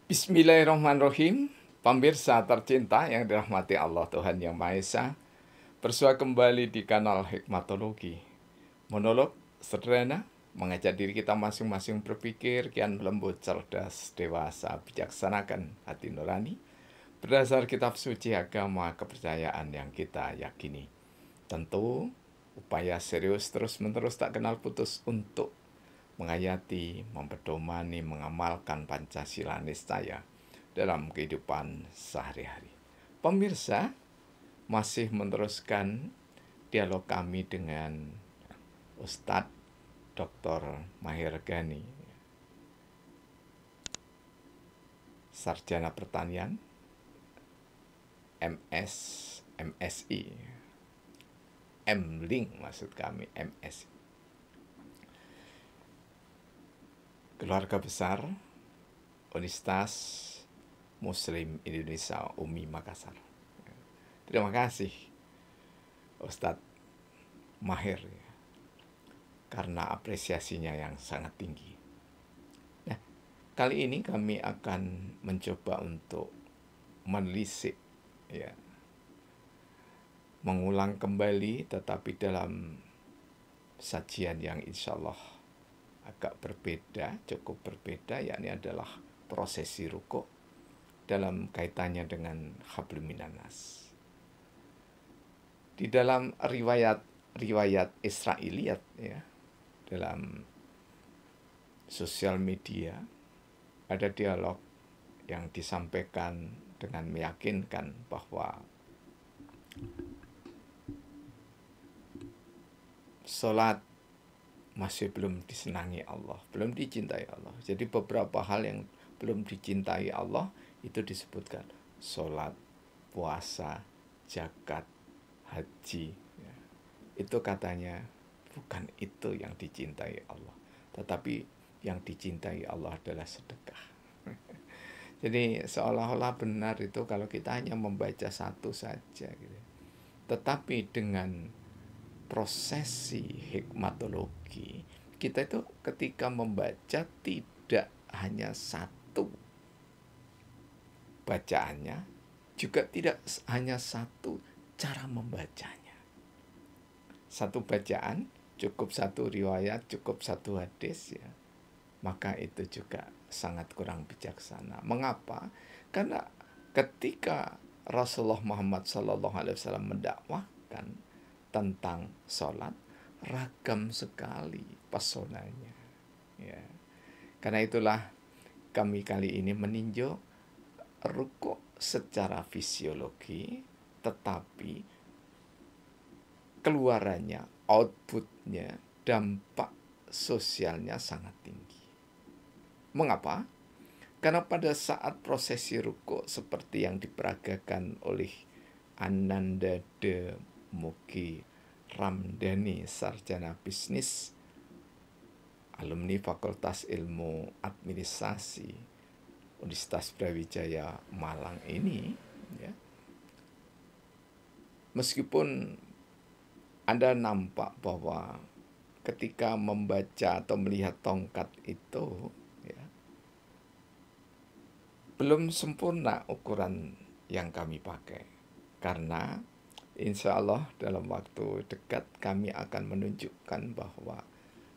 Bismillahirrahmanirrahim. Pemirsa tercinta yang dirahmati Allah Tuhan Yang Maha Esa, bersua kembali di kanal Hikmatologi. Monolog sederhana mengajak diri kita masing-masing berpikir kian lembut, cerdas, dewasa, bijaksanakan hati nurani berdasar kitab suci agama kepercayaan yang kita yakini. Tentu upaya serius terus-menerus tak kenal putus untuk menghayati, memperdomani, mengamalkan Pancasila niscaya dalam kehidupan sehari-hari. Pemirsa, masih meneruskan dialog kami dengan Ustadz Dr. Mahir Ghani, Sarjana Pertanian, MS, MSI, M-Link maksud kami, MSI. Keluarga besar Universitas Muslim Indonesia UMI Makassar. Terima kasih Ustadz Mahir karena apresiasinya yang sangat tinggi. Nah, kali ini kami akan mencoba untuk menelisik, mengulang kembali, tetapi dalam sajian yang insya Allah agak berbeda, cukup berbeda, yakni adalah prosesi rukuk dalam kaitannya dengan hablum minanas. Di dalam riwayat Israiliyat, dalam sosial media ada dialog yang disampaikan dengan meyakinkan bahwa sholat masih belum disenangi Allah, belum dicintai Allah. Jadi beberapa hal yang belum dicintai Allah itu disebutkan sholat, puasa, zakat, haji. Itu katanya bukan itu yang dicintai Allah, tetapi yang dicintai Allah adalah sedekah. Jadi seolah-olah benar itu kalau kita hanya membaca satu saja, gitu. Tetapi dengan prosesi hikmatologi, kita itu ketika membaca tidak hanya satu bacaannya, juga tidak hanya satu cara membacanya. Satu bacaan cukup satu riwayat, cukup satu hadis, maka itu juga sangat kurang bijaksana. Mengapa? Karena ketika Rasulullah Muhammad SAW mendakwahkan tentang sholat, ragam sekali pesonanya. Karena itulah kami kali ini meninjau rukuk secara fisiologi, tetapi keluarannya, outputnya, dampak sosialnya sangat tinggi. Mengapa? Karena pada saat prosesi rukuk seperti yang diperagakan oleh Ananda de Muki Ramdhani, sarjana bisnis, alumni Fakultas Ilmu Administrasi Universitas Brawijaya Malang ini, meskipun Anda nampak bahwa ketika membaca atau melihat tongkat itu, belum sempurna ukuran yang kami pakai. Karena insya Allah dalam waktu dekat kami akan menunjukkan bahwa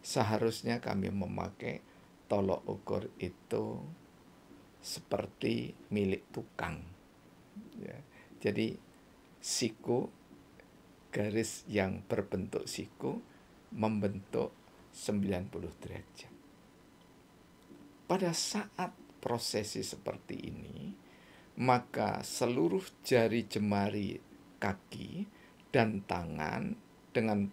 seharusnya kami memakai tolok ukur itu seperti milik tukang. Jadi siku, garis yang berbentuk siku membentuk 90 derajat. Pada saat prosesi seperti ini, maka seluruh jari jemari kaki dan tangan dengan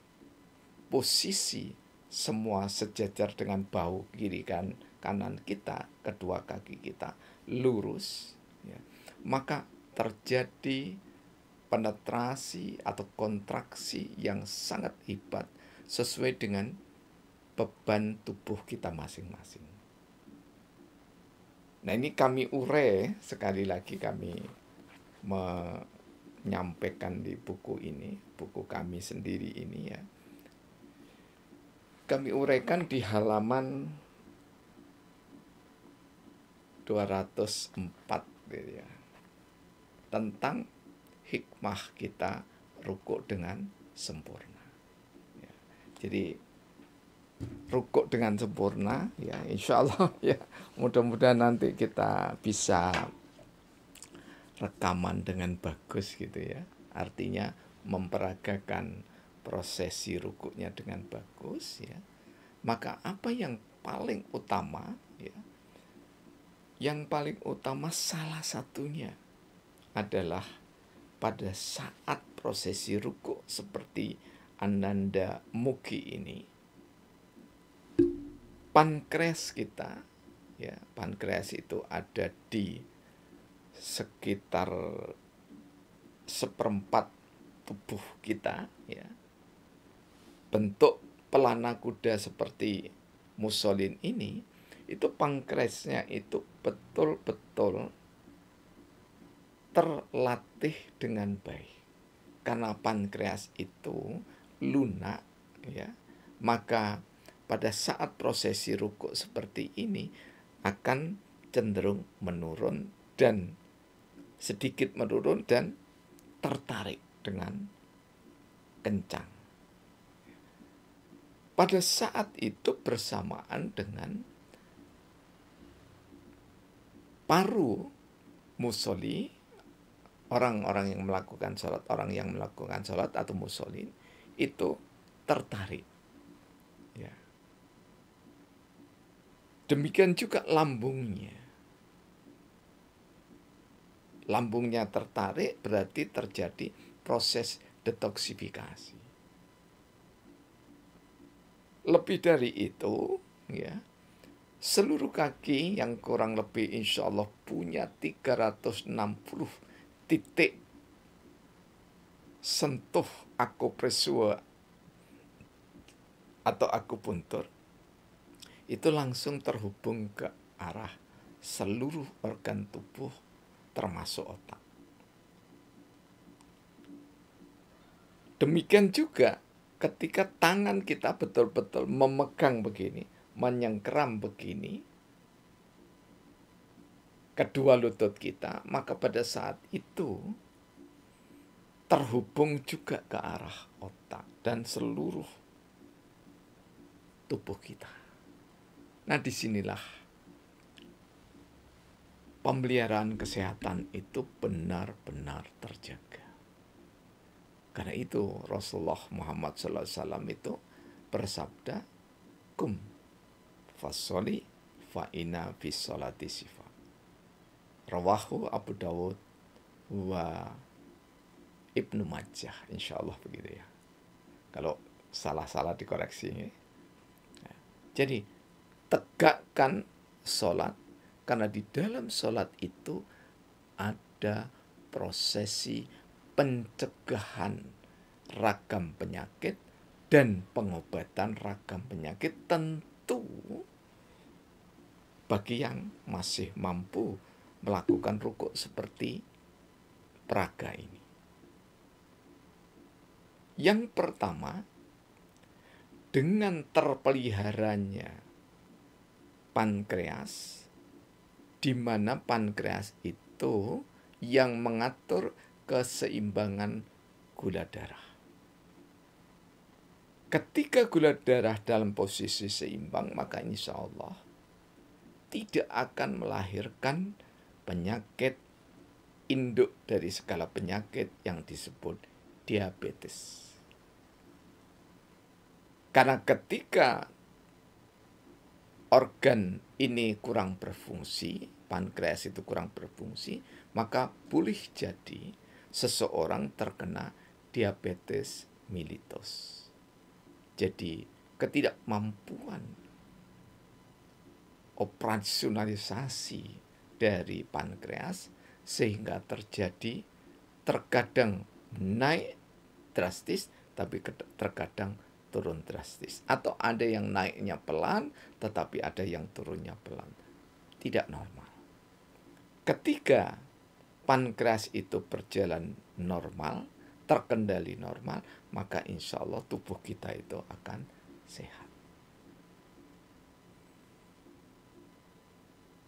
posisi semua sejajar dengan bahu kiri dan kanan kita, kedua kaki kita lurus, maka terjadi penetrasi atau kontraksi yang sangat hebat sesuai dengan beban tubuh kita masing-masing. Nah, ini kami urai, sekali lagi kami menyampaikan di buku ini, buku kami sendiri ini, kami uraikan di halaman 204 gitu ya, tentang hikmah kita rukuk dengan sempurna. Ya, jadi rukuk dengan sempurna ya, insya Allah ya, mudah-mudahan nanti kita bisa rekaman dengan bagus gitu ya, artinya memperagakan prosesi rukuknya dengan bagus ya. Maka apa yang paling utama ya, yang paling utama salah satunya adalah pada saat prosesi rukuk seperti Ananda Mugi ini, pankreas kita ya, pankreas itu ada di sekitar seperempat tubuh kita ya, bentuk pelana kuda seperti musolin ini, itu pankreasnya itu betul-betul terlatih dengan baik. Karena pankreas itu lunak ya, maka pada saat prosesi rukuk seperti ini akan cenderung menurun dan sedikit menurun dan tertarik dengan kencang. Pada saat itu bersamaan dengan paru musoli, orang-orang yang melakukan sholat, orang yang melakukan sholat atau musolin itu tertarik. Ya. Demikian juga lambungnya. Lambungnya tertarik berarti terjadi proses detoksifikasi. Lebih dari itu, ya, seluruh kaki yang kurang lebih insya Allah punya 360 titik sentuh akupresur atau akupuntur, itu langsung terhubung ke arah seluruh organ tubuh termasuk otak. Demikian juga ketika tangan kita betul-betul memegang begini, menyengkeram begini, kedua lutut kita, maka pada saat itu terhubung juga ke arah otak dan seluruh tubuh kita. Nah, disinilah pemeliharaan kesehatan itu benar-benar terjaga. Karena itu Rasulullah Muhammad SAW itu bersabda, kum fasoli fa inna fis salati sifa. Rawahu Abu Dawud wa Ibnu Majah, insya Allah begitu ya. Kalau salah-salah dikoreksi. Ya. Jadi tegakkan sholat, karena di dalam sholat itu ada prosesi pencegahan ragam penyakit dan pengobatan ragam penyakit, tentu bagi yang masih mampu melakukan rukuk seperti peraga ini. Yang pertama, dengan terpeliharanya pankreas, di mana pankreas itu yang mengatur keseimbangan gula darah. Ketika gula darah dalam posisi seimbang, maka insya Allah tidak akan melahirkan penyakit induk dari segala penyakit yang disebut diabetes. Karena ketika organ ini kurang berfungsi, pankreas itu kurang berfungsi, maka boleh jadi seseorang terkena diabetes mellitus. Jadi ketidakmampuan operasionalisasi dari pankreas sehingga terjadi terkadang naik drastis tapi terkadang turun drastis, atau ada yang naiknya pelan tetapi ada yang turunnya pelan, tidak normal. Ketika pankreas itu berjalan normal, terkendali normal, maka insya Allah tubuh kita itu akan sehat.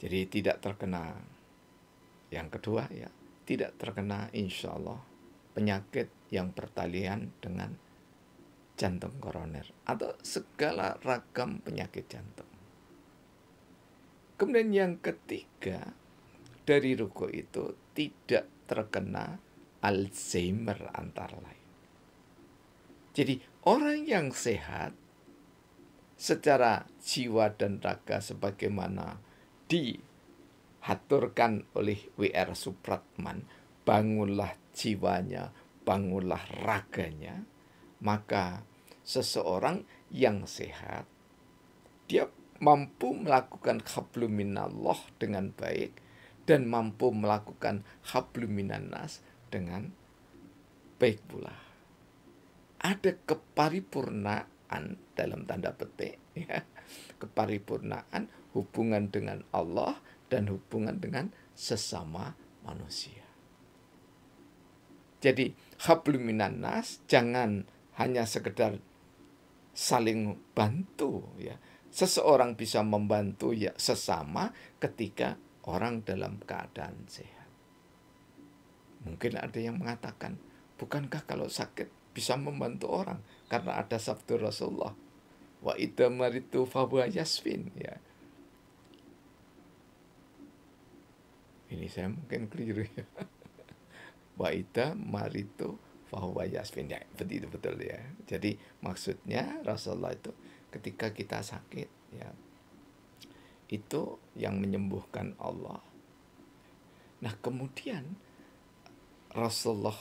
Jadi tidak terkena. Yang kedua ya, tidak terkena insya Allah penyakit yang bertalian dengan jantung koroner atau segala ragam penyakit jantung. Kemudian yang ketiga, dari ruku itu tidak terkena Alzheimer antara lain. Jadi orang yang sehat secara jiwa dan raga sebagaimana dihaturkan oleh W.R. Supratman, bangunlah jiwanya, bangunlah raganya, maka seseorang yang sehat, dia mampu melakukan hablum minallah dengan baik dan mampu melakukan hablum minannas dengan baik pula. Ada keparipurnaan dalam tanda petik, ya, keparipurnaan hubungan dengan Allah dan hubungan dengan sesama manusia. Jadi hablum minannas jangan hanya sekedar saling bantu, ya. Seseorang bisa membantu ya sesama ketika orang dalam keadaan sehat. Mungkin ada yang mengatakan, bukankah kalau sakit bisa membantu orang? Karena ada sabda Rasulullah, wa idza maritu fahuwa yasfin, ya. Ini saya mungkin keliru ya. Wa idza maritu fahuwa yasfin, ya, betul ya. Jadi maksudnya Rasulullah itu ketika kita sakit, ya, itu yang menyembuhkan Allah. Nah, kemudian Rasulullah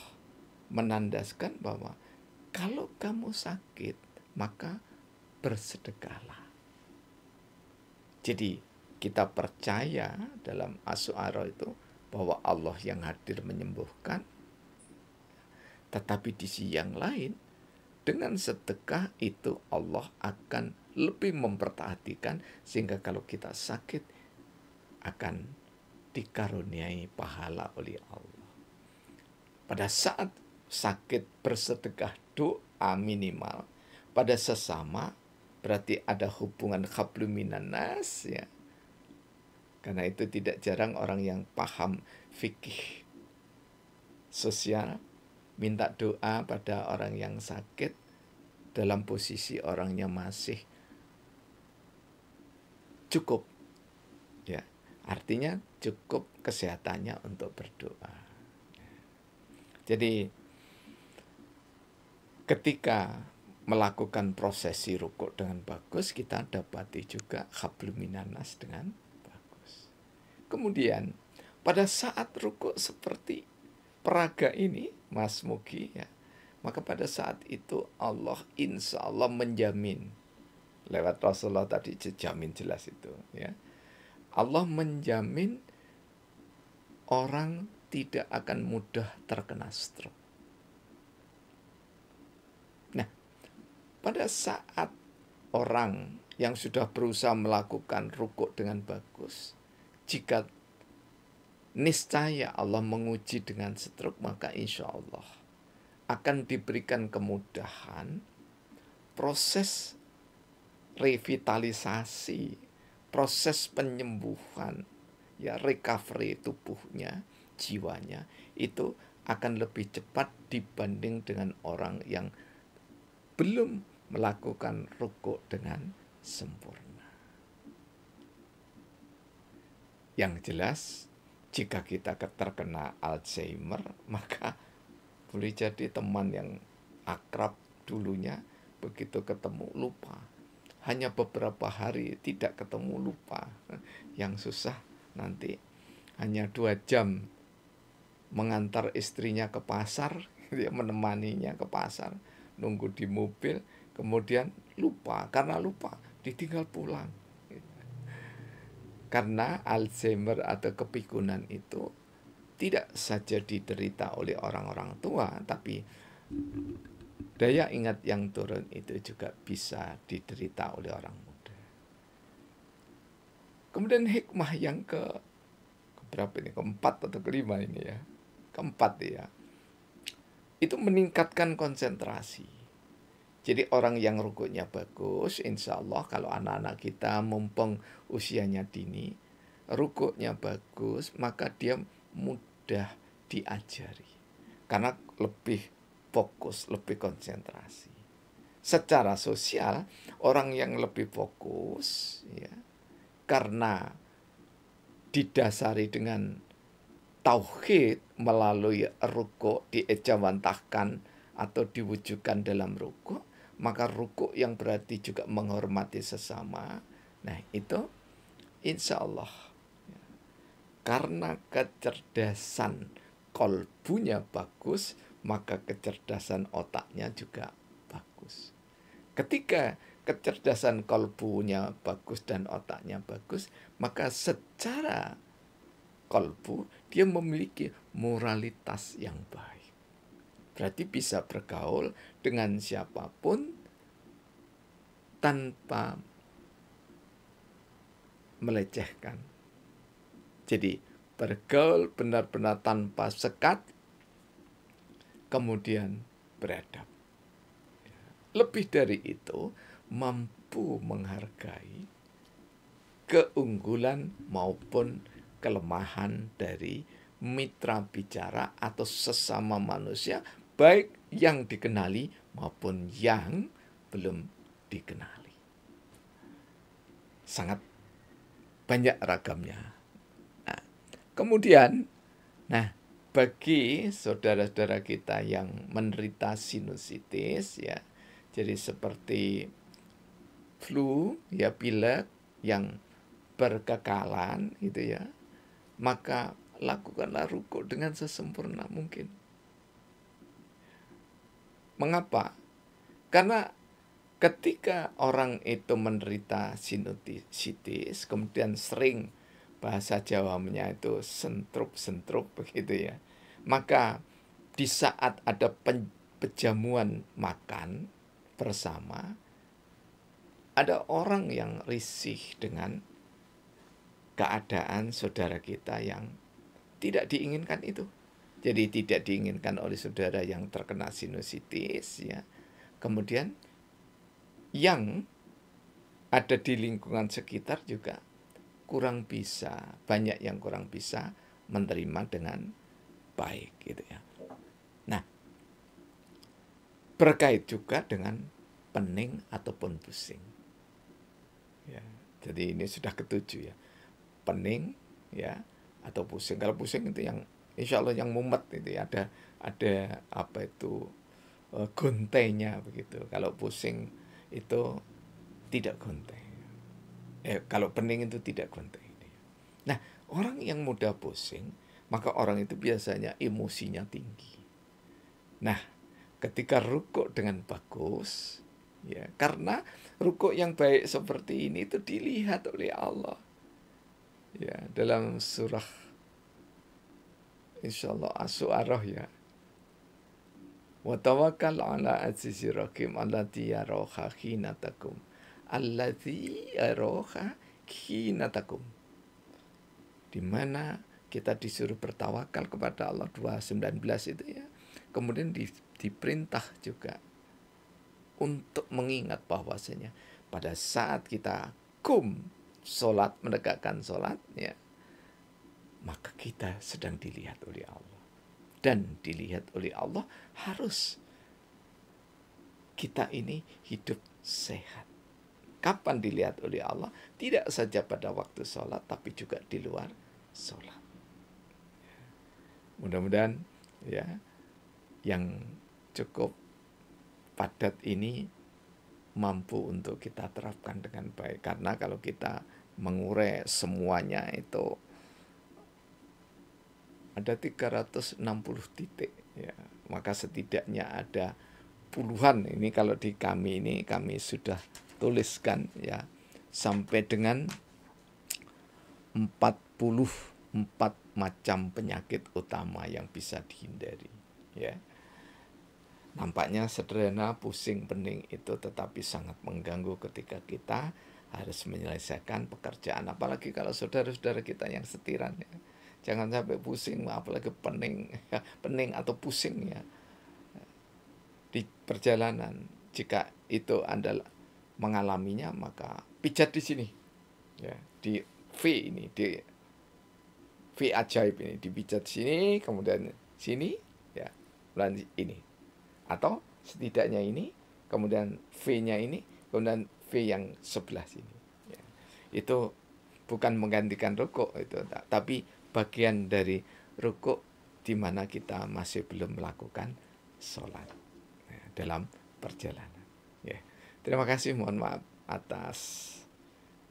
menandaskan bahwa kalau kamu sakit, maka bersedekahlah. Jadi kita percaya dalam Asy'ariyah itu bahwa Allah yang hadir menyembuhkan, tetapi di sisi yang lain, dengan sedekah itu Allah akan lebih memperhatikan sehingga kalau kita sakit akan dikaruniai pahala oleh Allah. Pada saat sakit bersedekah doa minimal pada sesama berarti ada hubungan hablum minannas, ya. Karena itu tidak jarang orang yang paham fikih sosial minta doa pada orang yang sakit dalam posisi orangnya masih cukup, ya, artinya cukup kesehatannya untuk berdoa. Jadi ketika melakukan prosesi rukuk dengan bagus, kita dapati juga hablum minannas dengan bagus. Kemudian pada saat rukuk seperti peraga ini, Mas Mugi, ya, maka pada saat itu Allah insya Allah menjamin lewat Rasulullah tadi jamin jelas itu, ya. Allah menjamin orang tidak akan mudah terkena stroke. Nah, pada saat orang yang sudah berusaha melakukan rukuk dengan bagus, jika niscaya Allah menguji dengan stroke, maka insya Allah akan diberikan kemudahan proses revitalisasi, proses penyembuhan, ya, recovery tubuhnya, jiwanya, itu akan lebih cepat dibanding dengan orang yang belum melakukan rukuk dengan sempurna. Yang jelas, jika kita terkena Alzheimer, maka boleh jadi teman yang akrab dulunya begitu ketemu lupa. Hanya beberapa hari tidak ketemu lupa. Yang susah nanti hanya 2 jam mengantar istrinya ke pasar, dia menemaninya ke pasar, nunggu di mobil, kemudian lupa. Karena lupa, ditinggal pulang. Karena Alzheimer atau kepikunan itu tidak saja diderita oleh orang-orang tua, tapi daya ingat yang turun itu juga bisa diderita oleh orang muda. Kemudian hikmah yang berapa ini? Keempat atau kelima ini, ya. Keempat, ya. Itu meningkatkan konsentrasi. Jadi orang yang rukuknya bagus, insya Allah kalau anak-anak kita mumpung usianya dini, rukuknya bagus, maka dia mudah diajari. Karena lebih fokus, lebih konsentrasi. Secara sosial, orang yang lebih fokus, ya, karena didasari dengan tauhid melalui rukuk diejawantahkan atau diwujudkan dalam rukuk, maka rukuk yang berarti juga menghormati sesama. Nah, itu insya Allah karena kecerdasan kolbunya bagus, maka kecerdasan otaknya juga bagus. Ketika kecerdasan kolbunya bagus dan otaknya bagus, maka secara kolbu dia memiliki moralitas yang baik. Berarti bisa bergaul dengan siapapun tanpa melecehkan. Jadi bergaul benar-benar tanpa sekat, kemudian beradab. Lebih dari itu, mampu menghargai keunggulan maupun kelemahan dari mitra bicara atau sesama manusia, baik yang dikenali maupun yang belum dikenali. Sangat banyak ragamnya. Nah, kemudian, bagi saudara-saudara kita yang menderita sinusitis, ya, jadi seperti flu, ya, pilek yang berkekalan, gitu ya, maka lakukanlah rukuk dengan sesempurna mungkin. Mengapa? Karena ketika orang itu menderita sinusitis, kemudian sering bahasa Jawanya itu sentrup-sentrup begitu ya, maka di saat ada penjamuan makan bersama, ada orang yang risih dengan keadaan saudara kita yang tidak diinginkan itu. Jadi tidak diinginkan oleh saudara yang terkena sinusitis, ya. Kemudian yang ada di lingkungan sekitar juga banyak yang kurang bisa menerima dengan baik, gitu ya. Nah, berkait juga dengan pening ataupun pusing. Ya, jadi ini sudah ketujuh ya. Pening, ya, atau pusing. Kalau pusing itu yang insya Allah yang mumet itu ya, ada apa itu gontenya begitu. Kalau pusing itu tidak gonteng. Kalau pening itu tidak gonteng. Nah, orang yang mudah pusing, maka orang itu biasanya emosinya tinggi. Nah, ketika rukuk dengan bagus, ya, karena rukuk yang baik seperti ini itu dilihat oleh Allah. Ya, dalam surah insyaallah As-Su'arah, ya. Wa tawakkal 'ala azizi rakim allati yaroha khinatakum. Allati yaroha khinatakum. Di mana kita disuruh bertawakal kepada Allah 2:19 itu ya. Kemudian diperintah juga untuk mengingat bahwasanya pada saat kita sholat, menegakkan sholat, ya, maka kita sedang dilihat oleh Allah. Dan dilihat oleh Allah harus kita ini hidup sehat. Kapan dilihat oleh Allah? Tidak saja pada waktu sholat, tapi juga di luar sholat. Mudah-mudahan ya yang cukup padat ini mampu untuk kita terapkan dengan baik. Karena kalau kita mengurai semuanya itu ada 360 titik, ya, maka setidaknya ada puluhan. Ini kalau di kami ini kami sudah tuliskan ya sampai dengan 44 macam penyakit utama yang bisa dihindari, ya. Nampaknya sederhana, pusing, pening itu, tetapi sangat mengganggu ketika kita harus menyelesaikan pekerjaan, apalagi kalau saudara-saudara kita yang setiran, ya. Jangan sampai pusing, apalagi pening, pening atau pusing ya di perjalanan. Jika itu Anda mengalaminya, maka pijat di sini, ya, di V ini, di V ajaib ini dipijat sini, kemudian sini, ya, kemudian ini, atau setidaknya ini, kemudian V-nya ini, kemudian V yang sebelah sini. Ya. Itu bukan menggantikan rukuk itu, tapi bagian dari rukuk di mana kita masih belum melakukan sholat dalam perjalanan. Ya. Terima kasih, mohon maaf atas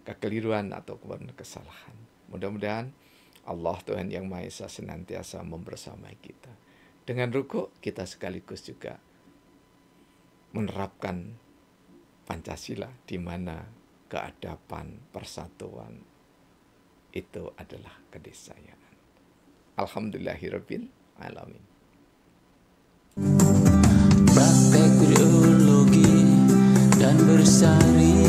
kekeliruan ataupun kesalahan. Mudah-mudahan Allah Tuhan Yang Maha Esa senantiasa membersamai kita. Dengan rukuk kita sekaligus juga menerapkan Pancasila, di mana keadaban, persatuan itu adalah keniscayaan. Alhamdulillahirabbil alamin. Praktek biologi dan bersari